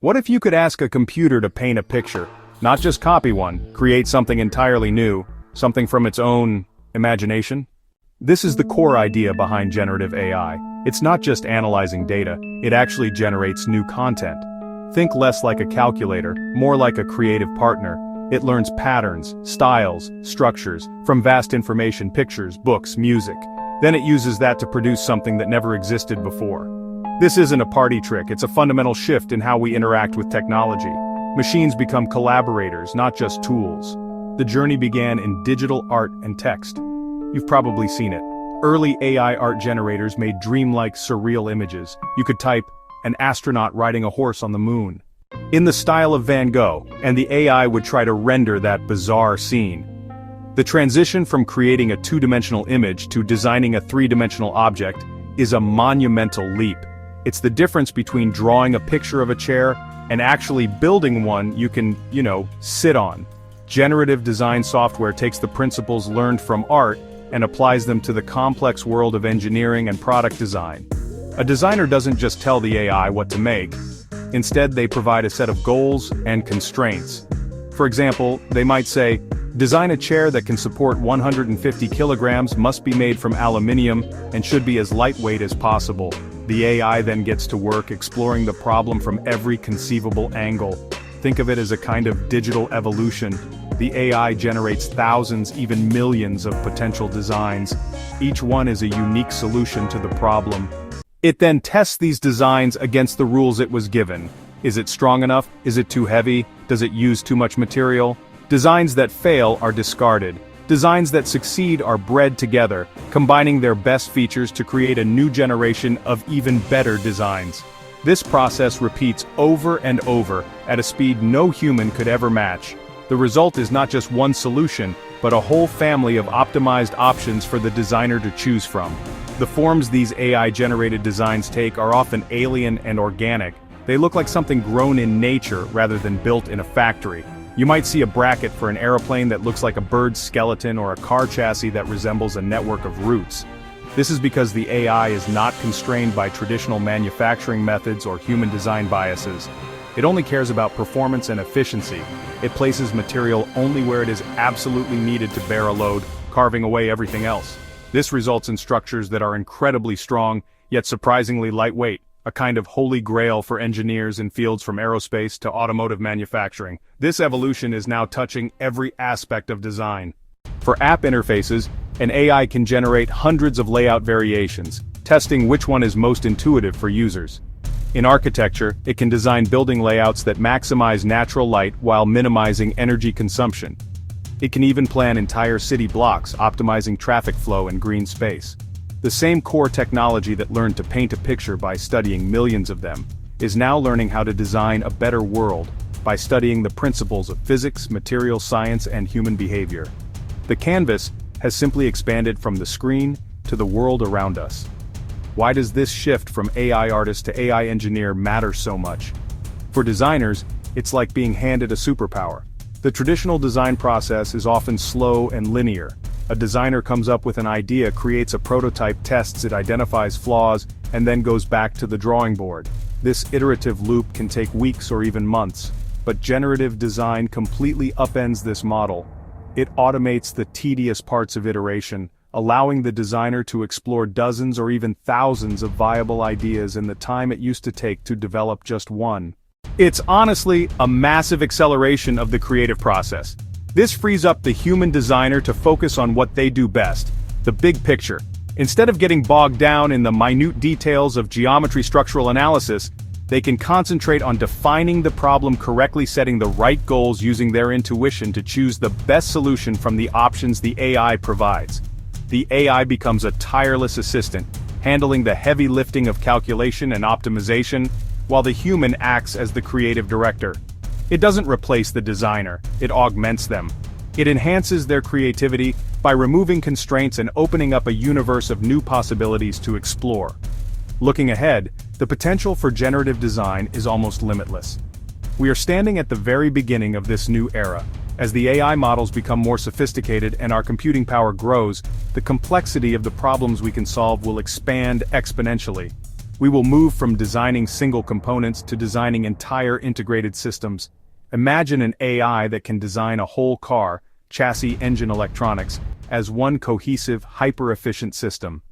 What if you could ask a computer to paint a picture? Not just copy one, create something entirely new, something from its own imagination? This is the core idea behind generative AI. It's not just analyzing data, it actually generates new content. Think less like a calculator, more like a creative partner. It learns patterns, styles, structures, from vast information, pictures, books, music. Then it uses that to produce something that never existed before. This isn't a party trick, it's a fundamental shift in how we interact with technology. Machines become collaborators, not just tools. The journey began in digital art and text. You've probably seen it. Early AI art generators made dreamlike, surreal images. You could type, "an astronaut riding a horse on the moon," in the style of Van Gogh, and the AI would try to render that bizarre scene. The transition from creating a two-dimensional image to designing a three-dimensional object is a monumental leap. It's the difference between drawing a picture of a chair and actually building one you can, sit on. Generative design software takes the principles learned from art and applies them to the complex world of engineering and product design. A designer doesn't just tell the AI what to make. Instead, they provide a set of goals and constraints. For example, they might say, design a chair that can support 150 kilograms, must be made from aluminium, and should be as lightweight as possible. The AI then gets to work exploring the problem from every conceivable angle. Think of it as a kind of digital evolution. The AI generates thousands, even millions of potential designs. Each one is a unique solution to the problem. It then tests these designs against the rules it was given. Is it strong enough? Is it too heavy? Does it use too much material? Designs that fail are discarded. Designs that succeed are bred together, combining their best features to create a new generation of even better designs. This process repeats over and over, at a speed no human could ever match. The result is not just one solution, but a whole family of optimized options for the designer to choose from. The forms these AI-generated designs take are often alien and organic. They look like something grown in nature rather than built in a factory. You might see a bracket for an aeroplane that looks like a bird's skeleton or a car chassis that resembles a network of roots. This is because the AI is not constrained by traditional manufacturing methods or human design biases. It only cares about performance and efficiency. It places material only where it is absolutely needed to bear a load, carving away everything else. This results in structures that are incredibly strong, yet surprisingly lightweight, a kind of holy grail for engineers in fields from aerospace to automotive manufacturing. This evolution is now touching every aspect of design. For app interfaces, an AI can generate hundreds of layout variations, testing which one is most intuitive for users. In architecture, it can design building layouts that maximize natural light while minimizing energy consumption. It can even plan entire city blocks, optimizing traffic flow and green space. The same core technology that learned to paint a picture by studying millions of them is now learning how to design a better world by studying the principles of physics, material science, and human behavior. The canvas has simply expanded from the screen to the world around us. Why does this shift from AI artist to AI engineer matter so much? For designers, it's like being handed a superpower. The traditional design process is often slow and linear. A designer comes up with an idea, creates a prototype, tests it, identifies flaws, and then goes back to the drawing board. This iterative loop can take weeks or even months, but generative design completely upends this model. It automates the tedious parts of iteration, allowing the designer to explore dozens or even thousands of viable ideas in the time it used to take to develop just one. It's honestly a massive acceleration of the creative process. This frees up the human designer to focus on what they do best, the big picture. Instead of getting bogged down in the minute details of geometry structural analysis, they can concentrate on defining the problem correctly, setting the right goals, using their intuition to choose the best solution from the options the AI provides. The AI becomes a tireless assistant, handling the heavy lifting of calculation and optimization, while the human acts as the creative director. It doesn't replace the designer, it augments them. It enhances their creativity by removing constraints and opening up a universe of new possibilities to explore. Looking ahead, the potential for generative design is almost limitless. We are standing at the very beginning of this new era. As the AI models become more sophisticated and our computing power grows, the complexity of the problems we can solve will expand exponentially. We will move from designing single components to designing entire integrated systems. Imagine an AI that can design a whole car, chassis, engine, electronics, as one cohesive, hyper-efficient system.